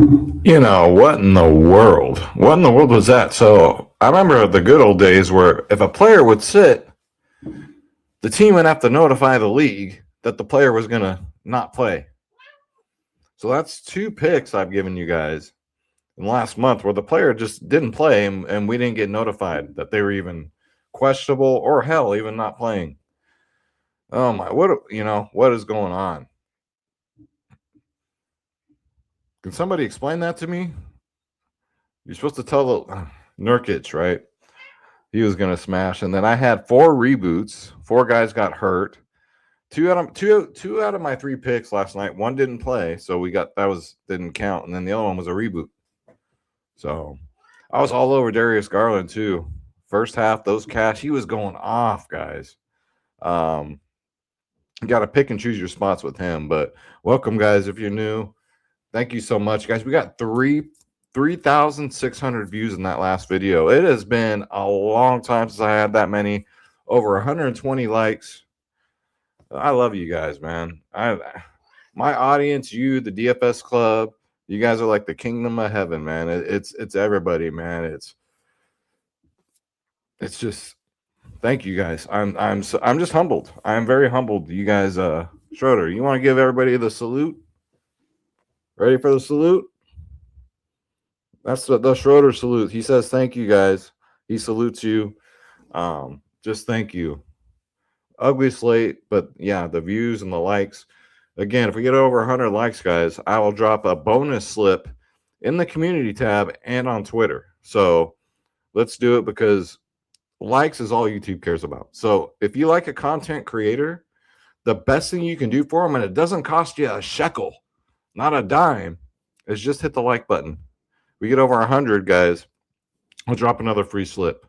You know, what in the world? What in the world was that? So I remember the good old days where if a player would sit, the team would have to notify the league that the player was going to not play. So that's 2 picks I've given you guys in the last month where the player just didn't play and we didn't get notified that they were even questionable or hell, even not playing. Oh my, what is going on? Can somebody explain that to me? You're supposed to tell the Nurkic, right? He was going to smash. And then I had 4 reboots. 4 guys got hurt. Two out of my 3 picks last night. One didn't play, so we got didn't count. And then the other one was a reboot. So I was all over Darius Garland too. First half, those cash, he was going off, guys. You got to pick and choose your spots with him. But welcome, guys, if you're new. Thank you so much, guys. We got 3,600 views in that last video. It has been a long time since I had that many. Over 120 likes. I love you guys, man. My audience, you, the DFS club, you guys are like the kingdom of heaven, man. It's everybody, man. It's just thank you guys. I'm just humbled. I'm very humbled. You guys, Schroeder, you want to give everybody the salute? Ready for the salute? That's the Schroeder salute. He says thank you guys. He salutes you. Just thank you. Ugly slate, but yeah, the views and the likes. Again, if we get over 100 likes, guys, I will drop a bonus slip in the community tab and on Twitter. So let's do it because likes is all YouTube cares about. So if you like a content creator, the best thing you can do for them, and it doesn't cost you a shekel, not a dime, is just hit the like button. We get over 100, guys, I'll drop another free slip.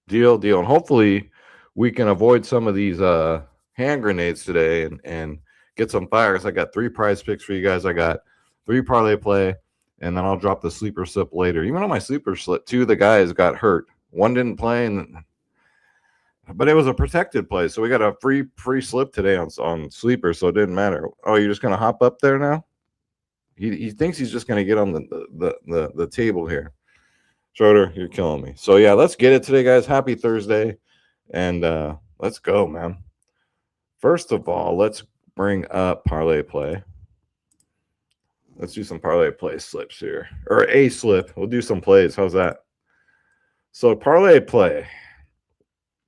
Deal. And hopefully we can avoid some of these hand grenades today and get some fires. I got 3 prize picks for you guys. I got 3 parlay play, and then I'll drop the sleeper slip later. Even on my sleeper slip, 2 of the guys got hurt. One didn't play, but it was a protected play. So we got a free slip today on sleeper, so it didn't matter. Oh, you're just going to hop up there now? He thinks he's just going to get on the table here. Schroeder, you're killing me. So, yeah, let's get it today, guys. Happy Thursday. And let's go, man. First of all, let's bring up parlay play. Let's do some parlay play slips here. Or a slip. We'll do some plays. How's that? So, parlay play.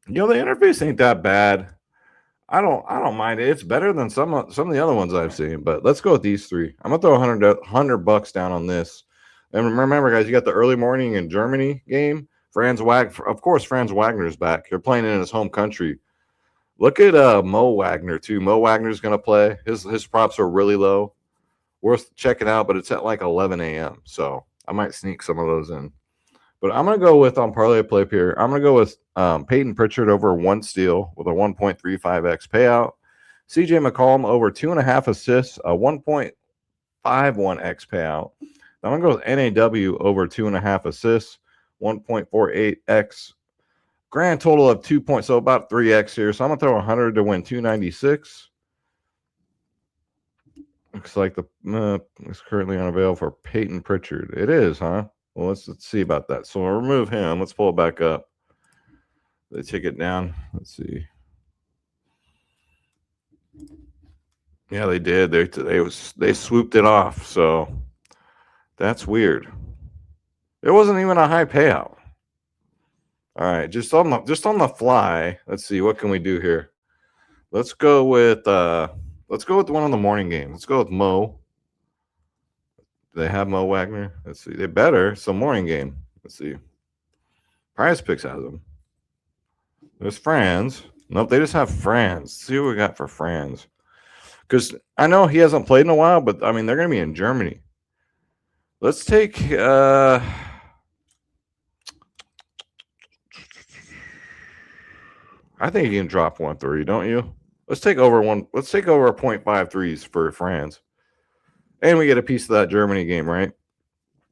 The interface ain't that bad. I don't mind it. It's better than some of the other ones I've seen. But let's go with these 3. I'm gonna throw $100 down on this. And remember, guys, you got the early morning in Germany game. Of course, Franz Wagner's back. They're playing in his home country. Look at Mo Wagner too. Mo Wagner's gonna play. His props are really low. Worth checking out, but it's at like 11 a.m. So I might sneak some of those in. But I'm gonna go with on parlay play here. I'm gonna go with Peyton Pritchard over 1 steal with a 1.35x payout. CJ McCollum over 2.5 assists, a 1.51x payout. I'm gonna go with NAW over 2.5 assists, 1.48x. Grand total of 2 points, so about 3x here. So I'm gonna throw 100 to win 296. Looks like it's currently on avail for Peyton Pritchard. It is, huh? Well, let's see about that. So we'll remove him. Let's pull it back up. They take it down. Let's see. Yeah, they did. They swooped it off. So that's weird. It wasn't even a high payout. All right, just on the fly. Let's see, what can we do here? Let's go with one on the morning game. Let's go with Mo. Do they have Mo Wagner? Let's see. They better. Some morning game. Let's see. Prizepicks has them. There's Franz. Nope, they just have Franz. Let's see what we got for Franz. Because I know he hasn't played in a while, but I mean they're gonna be in Germany. Let's take I think you can drop 1.3, don't you? Let's take over 0.53s for Franz. And we get a piece of that Germany game, right?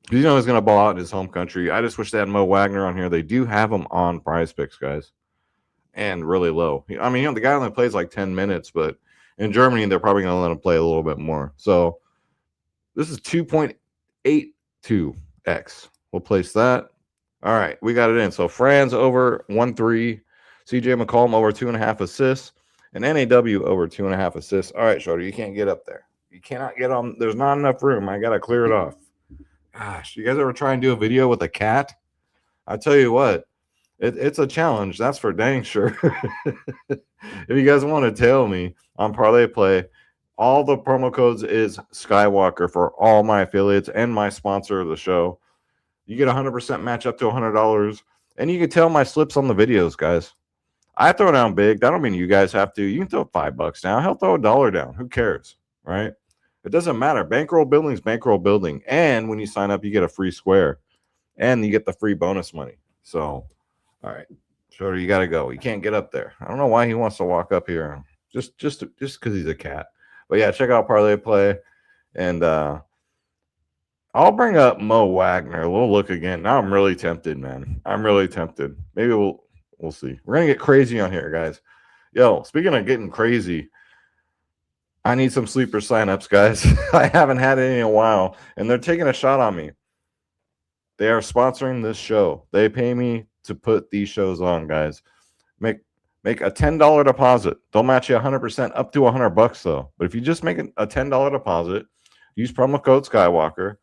Because he's going to ball out in his home country. I just wish they had Mo Wagner on here. They do have him on Prizepicks, guys. And really low. I mean, the guy only plays like 10 minutes, but in Germany, they're probably going to let him play a little bit more. So this is 2.8 82x. We'll place that. All right, we got it in. So Franz over 1.3, CJ McCollum over 2.5 assists, and NAW over 2.5 assists. All right, Shorty, you can't get up there. You cannot get on. There's not enough room. I got to clear it off. Gosh, you guys ever try and do a video with a cat? I tell you what, it's a challenge. That's for dang sure. If you guys want to tell me on Parlay Play, all the promo codes is Skywalker for all my affiliates and my sponsor of the show. You get 100% match up to $100, and you can tell my slips on the videos, guys. I throw down big. That don't mean you guys have to. You can throw $5 down. Hell, throw $1 down. Who cares, right? It doesn't matter. Bankroll building is bankroll building, and when you sign up, you get a free square, and you get the free bonus money. So, all right, Shorty, you got to go. You can't get up there. I don't know why he wants to walk up here, just because he's a cat. But yeah, check out Parlay Play, and I'll bring up Mo Wagner. We'll look again. Now I'm really tempted, man. I'm really tempted. Maybe we'll see. We're gonna get crazy on here, guys. Yo, speaking of getting crazy, I need some sleeper signups, guys. I haven't had any in a while, and they're taking a shot on me. They are sponsoring this show. They pay me to put these shows on, guys. Make a $10 deposit. They'll match you 100% up to $100 though. But if you just make a $10 deposit, use promo code Skywalker.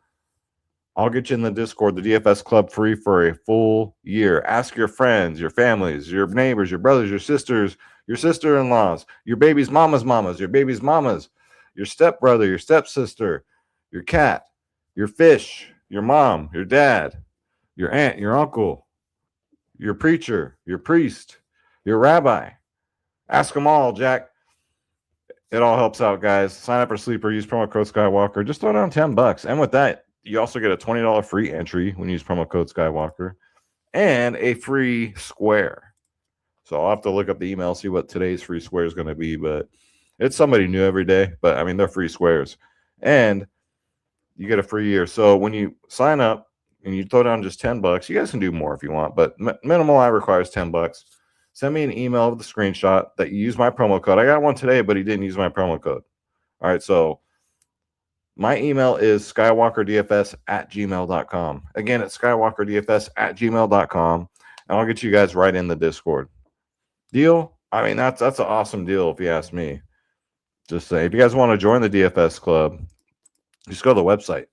I'll get you in the Discord, the DFS Club, free for a full year. Ask your friends, your families, your neighbors, your brothers, your sisters, your sister-in-laws, your baby's mamas, your baby's mamas, your stepbrother, your stepsister, your cat, your fish, your mom, your dad, your aunt, your uncle, your preacher, your priest, your rabbi. Ask them all, Jack. It all helps out, guys. Sign up for Sleeper. Use promo code Skywalker. Just throw down $10. And with that, you also get a $20 free entry when you use promo code Skywalker and a free square. So I'll have to look up the email, see what today's free square is going to be, but it's somebody new every day. But I mean, they're free squares, and you get a free year. So when you sign up and you throw down just $10, you guys can do more if you want, but minimal I requires $10. Send me an email with the screenshot that you use my promo code. I got one today, but he didn't use my promo code. All right, so my email is skywalkerdfs@gmail.com. Again, it's skywalkerdfs@gmail.com, and I'll get you guys right in the Discord. Deal? I mean, that's an awesome deal if you ask me. Just say, if you guys want to join the DFS club, just go to the website.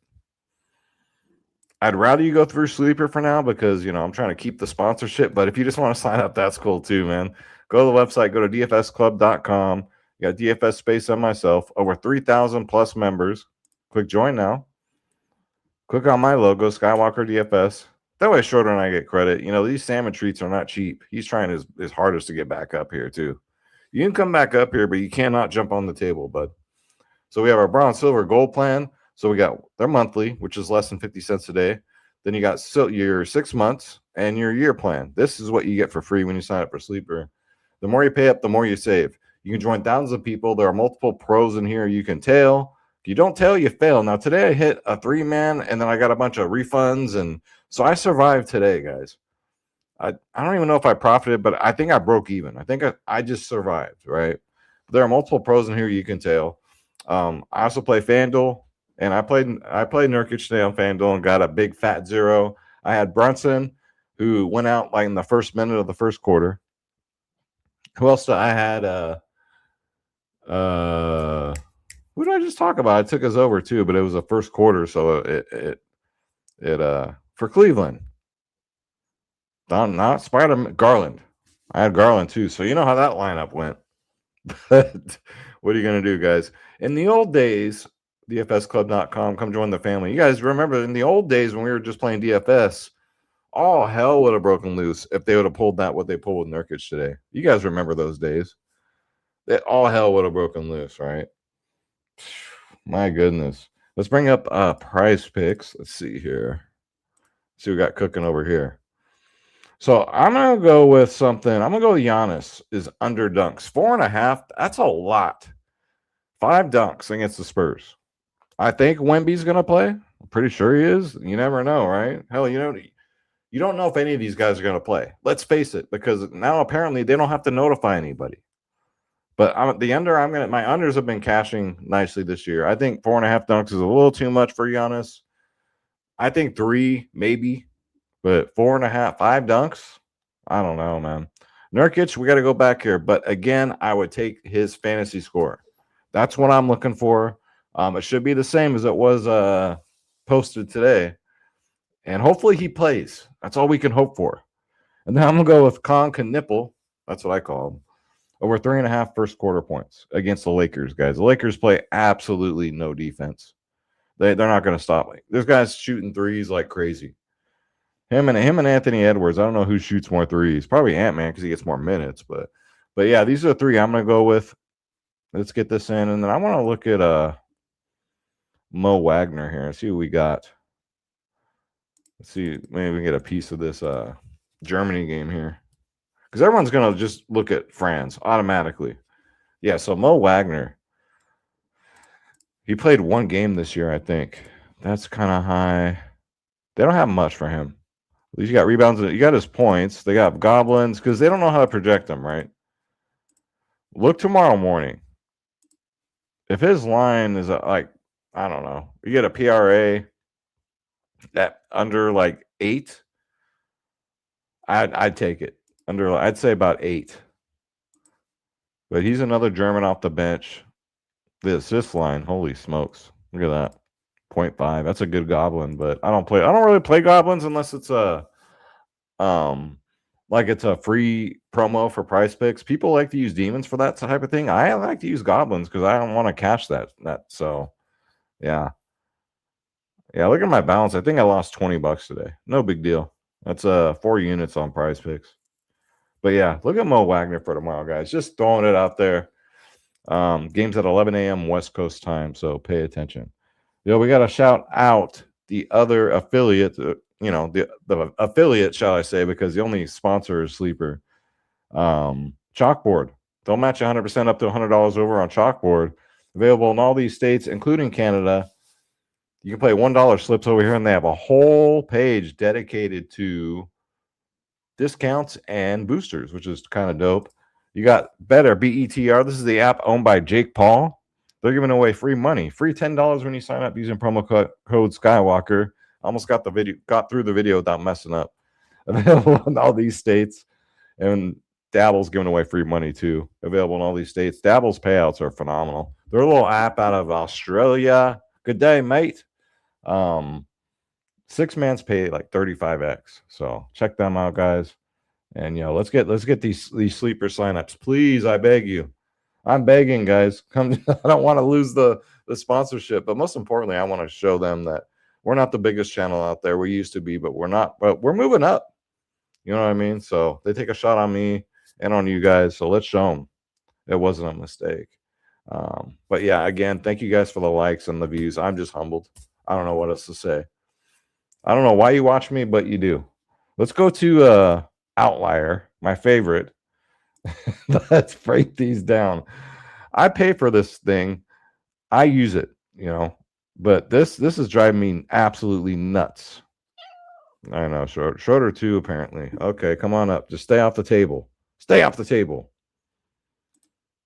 I'd rather you go through Sleeper for now because, I'm trying to keep the sponsorship, but if you just want to sign up, that's cool too, man. Go to the website, go to dfsclub.com. You got DFS Space and myself, over 3,000 plus members. Click join now. Click on my logo, Skywalker DFS. That way Shorter and I get credit. These salmon treats are not cheap. He's trying his hardest to get back up here too. You can come back up here, but you cannot jump on the table, bud. So we have our bronze, silver, gold plan. So we got their monthly, which is less than 50 cents a day. Then you got your 6 months and your year plan. This is what you get for free when you sign up for Sleeper. The more you pay up, the more you save. You can join thousands of people. There are multiple pros in here you can tail. If you don't tail, you fail. Now, today I hit a 3-man, and then I got a bunch of refunds, and so I survived today, guys. I don't even know if I profited, but I think I broke even. I think I just survived, right? There are multiple pros in here you can tail. I also play FanDuel, and I played Nurkic today on FanDuel and got a big fat 0. I had Brunson, who went out like in the first minute of the first quarter. Who else did I had? Who did I just talk about? I took us over too, but it was the first quarter, so it for Cleveland. Not Spider-Man, Garland. I had Garland too, so you know how that lineup went. But what are you gonna do, guys? In the old days, DFSclub.com, come join the family. You guys remember in the old days when we were just playing DFS, all hell would have broken loose if they would have pulled what they pulled with Nurkic today. You guys remember those days? That all hell would have broken loose, right? My goodness. Let's bring up Prizepicks. Let's see here. See what we got cooking over here. So I'm gonna go with something. I'm gonna go with Giannis is under dunks. 4.5. That's a lot. 5 dunks against the Spurs. I think Wemby's gonna play. I'm pretty sure he is. You never know, right? Hell, you don't know if any of these guys are gonna play. Let's face it, because now apparently they don't have to notify anybody. But my unders have been cashing nicely this year. I think 4.5 dunks is a little too much for Giannis. I think 3 maybe, but 4.5, 5 dunks. I don't know, man. Nurkic, we got to go back here, but again, I would take his fantasy score. That's what I'm looking for. It should be the same as it was posted today, and hopefully he plays. That's all we can hope for. And then I'm gonna go with Con Knipple. That's what I call him. Over 3.5 first quarter points against the Lakers, guys. The Lakers play absolutely no defense. They're not going to stop me. This guy's shooting threes like crazy. Him and Anthony Edwards. I don't know who shoots more threes. Probably Ant-Man because he gets more minutes. But yeah, these are the 3 I'm going to go with. Let's get this in, and then I want to look at Mo Wagner here and see what we got. Let's see, maybe we can get a piece of this Germany game here, because everyone's going to just look at France automatically. Yeah, so Mo Wagner, he played 1 game this year, I think. That's kind of high. They don't have much for him. At least you got rebounds. You got his points. They got goblins because they don't know how to project him, right? Look tomorrow morning. If his line is like, I don't know, you get a PRA at under like 8, I'd take it. I'd say about 8. But he's another German off the bench. The assist line, holy smokes. Look at that. 0.5. That's a good goblin, but I don't really play goblins unless it's like it's a free promo for Prizepicks. People like to use demons for that type of thing. I like to use goblins because I don't want to cash that. So yeah. Yeah, look at my balance. I think I lost $20 today. No big deal. That's 4 units on Prizepicks. But yeah, look at Mo Wagner for tomorrow, guys. Just throwing it out there. Games at 11 a.m. West Coast time, so pay attention. We got to shout out the other affiliate, the affiliate, shall I say, because the only sponsor is Sleeper. Chalkboard. They'll match 100% up to $100 over on Chalkboard. Available in all these states, including Canada. You can play $1 slips over here, and they have a whole page dedicated to discounts and boosters, which is kind of dope. You got BETR, BETR. This is the app owned by Jake Paul. They're giving away free money, free $10 when you sign up using promo code Skywalker. Almost got through the video without messing up. Available in all these states, and Dabble's giving away free money too. Available in all these states. Dabble's payouts are phenomenal. They're a little app out of Australia. Good day, mate. 6 man's pay like 35x. So check them out, guys. And let's get these sleeper signups, please. I beg you. I'm begging, guys. Come. I don't want to lose the sponsorship, but most importantly, I want to show them that we're not the biggest channel out there. We used to be, but we're not. But we're moving up. You know what I mean? So they take a shot on me and on you guys. So let's show them it wasn't a mistake. But yeah, again, thank you guys for the likes and the views. I'm just humbled. I don't know what else to say. I don't know why you watch me, but you do. Let's go to Outlier, my favorite. Let's break these down. I pay for this thing. I use it, but this is driving me absolutely nuts. I know, Schroeder too, apparently. Okay, come on up. Just stay off the table. Stay off the table.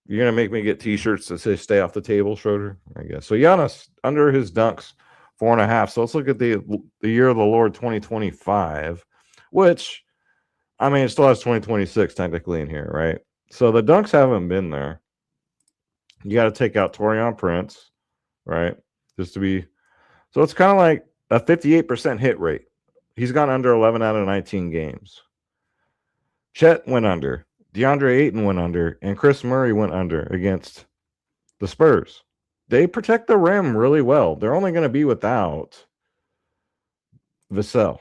You're going to make me get T-shirts that say stay off the table, Schroeder? I guess. So Giannis, under his dunks, 4.5. So let's look at the year of the Lord 2025, which, I mean, it still has 2026 technically in here, right? So the dunks haven't been there. You got to take out Taurean Prince, right? Just to be. So it's kind of like a 58% hit rate. He's gone under 11 out of 19 games. Chet went under. DeAndre Ayton went under. And Chris Murray went under against the Spurs. They protect the rim really well. They're only going to be without Vassell.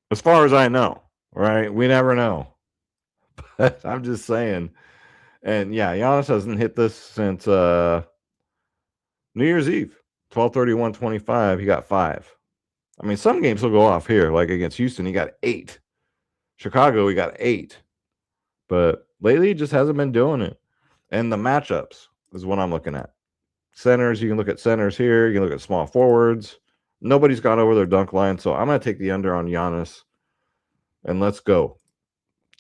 As far as I know, right? We never know. But I'm just saying. And yeah, Giannis hasn't hit this since New Year's Eve. 12/31/25. He got 5. I mean, some games will go off here, like against Houston, he got 8. Chicago, he got 8. But lately, he just hasn't been doing it. And the matchups is what I'm looking at. Centers, you can look at centers here. You can look at small forwards. Nobody's gone over their dunk line, so I'm going to take the under on Giannis. And let's go.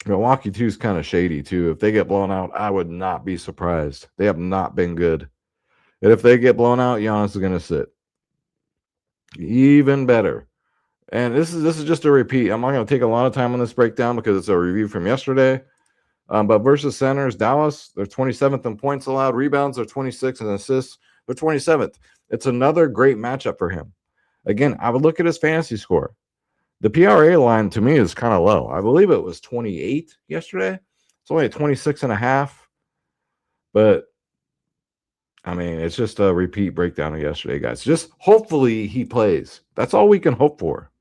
Milwaukee, too, is kind of shady, too. If they get blown out, I would not be surprised. They have not been good. And if they get blown out, Giannis is going to sit. Even better. And this is just a repeat. I'm not going to take a lot of time on this breakdown because it's a review from yesterday. But versus centers, Dallas, they're 27th in points allowed. Rebounds, they're 26th, and assists, they're 27th. It's another great matchup for him. Again, I would look at his fantasy score. The PRA line to me is kind of low. I believe it was 28 yesterday. It's only at 26.5. But I mean, it's just a repeat breakdown of yesterday, guys. Just hopefully he plays. That's all we can hope for.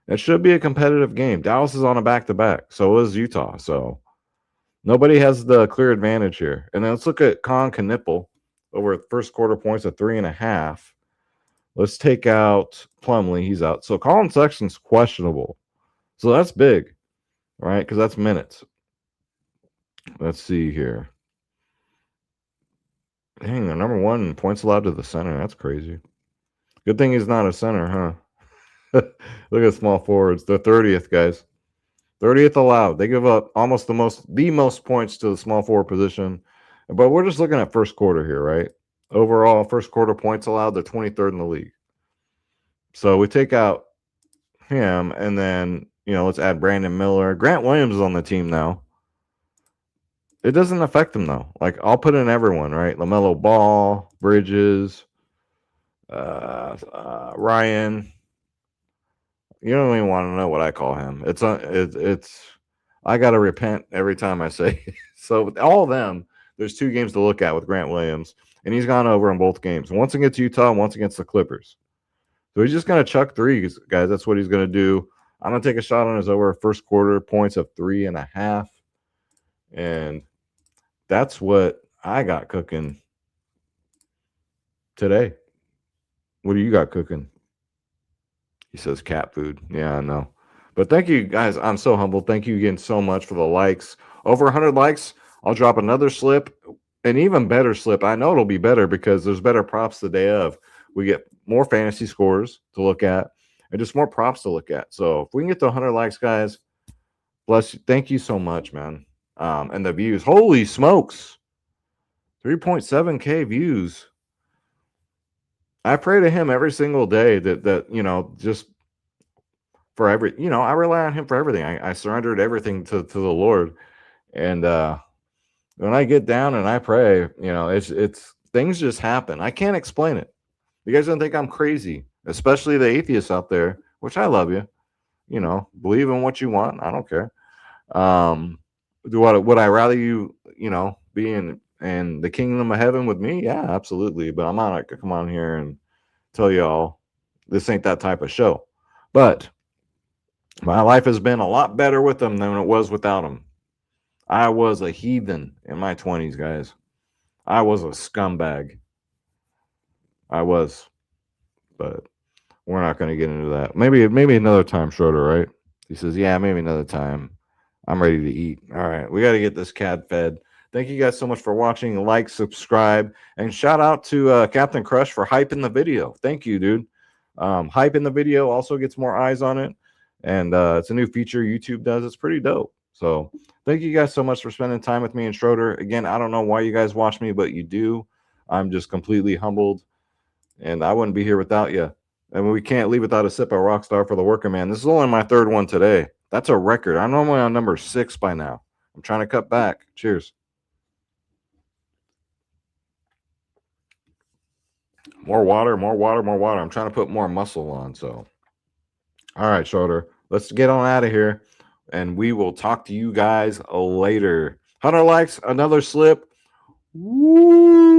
It should be a competitive game. Dallas is on a back-to-back. So is Utah. So nobody has the clear advantage here. And then let's look at Con Knipple over first quarter points of 3.5. Let's take out Plumlee. He's out. So Colin Sexton's questionable. So that's big, right? Because that's minutes. Let's see here. Dang, they're number one in points allowed to the center. That's crazy. Good thing he's not a center, huh? Look at small forwards. They're 30th, guys. 30th allowed. They give up almost the most points to the small forward position. But we're just looking at first quarter here, right? Overall, first quarter points allowed, they're 23rd in the league. So we take out him, and then, let's add Brandon Miller. Grant Williams is on the team now. It doesn't affect him, though. Like, I'll put in everyone, right? LaMelo Ball, Bridges, Ryan. You don't even want to know what I call him. It's I got to repent every time I say it. So with all of them, there's 2 games to look at with Grant Williams, and he's gone over in both games. Once against Utah, and once against the Clippers. So he's just going to chuck threes, guys. That's what he's going to do. I'm going to take a shot on his over first quarter points of 3.5. And that's what I got cooking today. What do you got cooking? He says cat food. Yeah, I know. But thank you, guys. I'm so humbled. Thank you again so much for the likes. Over 100 likes, I'll drop another slip, an even better slip. I know it'll be better because there's better props the day of. We get more fantasy scores to look at and just more props to look at. So if we can get to 100 likes, guys, bless you. Thank you so much, man. And the views. Holy smokes. 3.7K views. I pray to him every single day that just for every, I rely on him for everything. I surrendered everything to the Lord. And when I get down and I pray, it's things just happen. I can't explain it. You guys don't think I'm crazy, especially the atheists out there, which I love you. Believe in what you want. I don't care. Would I rather you, be in the kingdom of heaven with me? Yeah, absolutely. But I'm not gonna come on here and tell y'all this ain't that type of show. But my life has been a lot better with them than it was without them. I was a heathen in my 20s, guys. I was a scumbag. I was. But we're not going to get into that. Maybe another time, Schroeder, right? He says, yeah, maybe another time. I'm ready to eat. All right. We got to get this cat fed. Thank you guys so much for watching. Like, subscribe, and shout out to Captain Crush for hyping the video. Thank you, dude. Hyping the video also gets more eyes on it. And it's a new feature YouTube does. It's pretty dope. So thank you guys so much for spending time with me and Schroeder. Again, I don't know why you guys watch me, but you do. I'm just completely humbled. And I wouldn't be here without you. And we can't leave without a sip of Rockstar for the working man. This is only my 3rd one today. That's a record. I'm normally on number 6 by now. I'm trying to cut back. Cheers. More water, more water, more water. I'm trying to put more muscle on. So, all right, Schroeder. Let's get on out of here. And we will talk to you guys later. 100 likes, another slip. Woo!